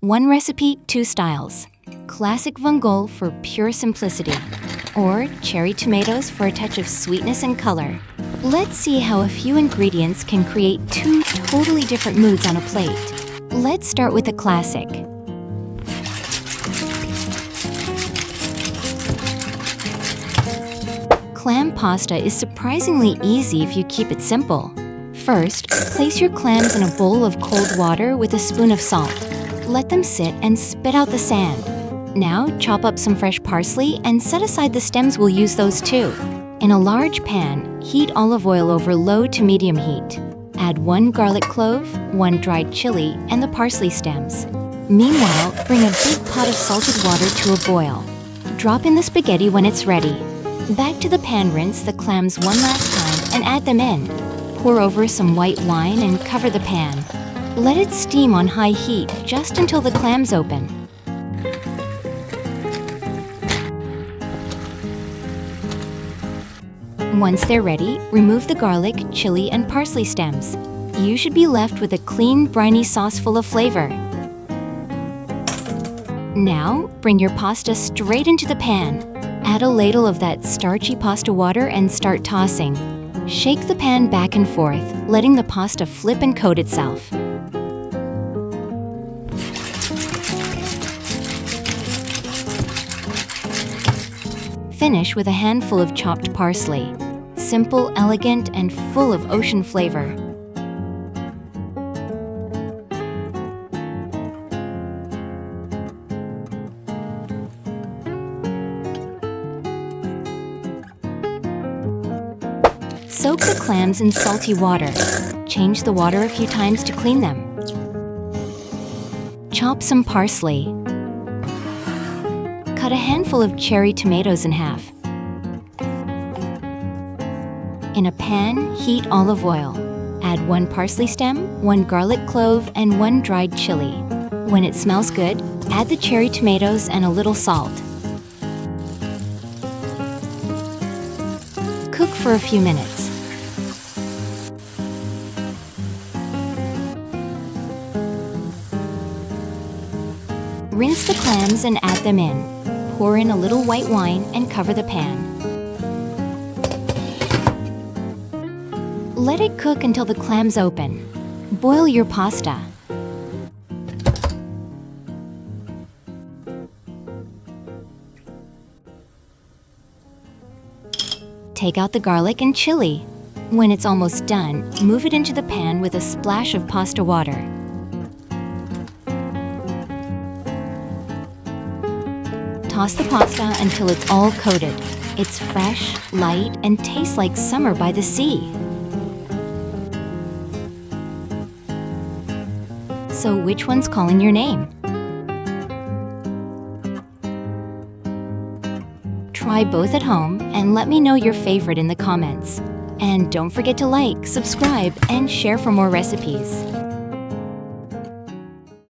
One recipe, two styles. Classic Vongole for pure simplicity, or cherry tomatoes for a touch of sweetness and color. Let's see how a few ingredients can create two totally different moods on a plate. Let's start with the classic. Clam pasta is surprisingly easy if you keep it simple. First, place your clams in a bowl of cold water with a spoon of salt. Let them sit and spit out the sand. Now, chop up some fresh parsley and set aside the stems. We'll use those too. In a large pan, heat olive oil over low to medium heat. Add 1 garlic clove, 1 dried chili, and the parsley stems. Meanwhile, bring a big pot of salted water to a boil. Drop in the spaghetti when it's ready. Back to the pan, rinse the clams one last time and add them in. Pour over some white wine and cover the pan. Let it steam on high heat just until the clams open. Once they're ready, remove the garlic, chili, and parsley stems. You should be left with a clean, briny sauce full of flavor. Now, bring your pasta straight into the pan. Add a ladle of that starchy pasta water and start tossing. Shake the pan back and forth, letting the pasta flip and coat itself. Finish with a handful of chopped parsley. Simple, elegant, and full of ocean flavor. Soak the clams in salty water. Change the water a few times to clean them. Chop some parsley. Cut a handful of cherry tomatoes in half. In a pan, heat olive oil. Add 1 parsley stem, 1 garlic clove, and 1 dried chili. When it smells good, add the cherry tomatoes and a little salt. Cook for a few minutes. Rinse the clams and add them in. Pour in a little white wine and cover the pan. Let it cook until the clams open. Boil your pasta. Take out the garlic and chili. When it's almost done, move it into the pan with a splash of pasta water. Toss the pasta until it's all coated. It's fresh, light, and tastes like summer by the sea. So which one's calling your name? Try both at home and let me know your favorite in the comments. And don't forget to like, subscribe, and share for more recipes.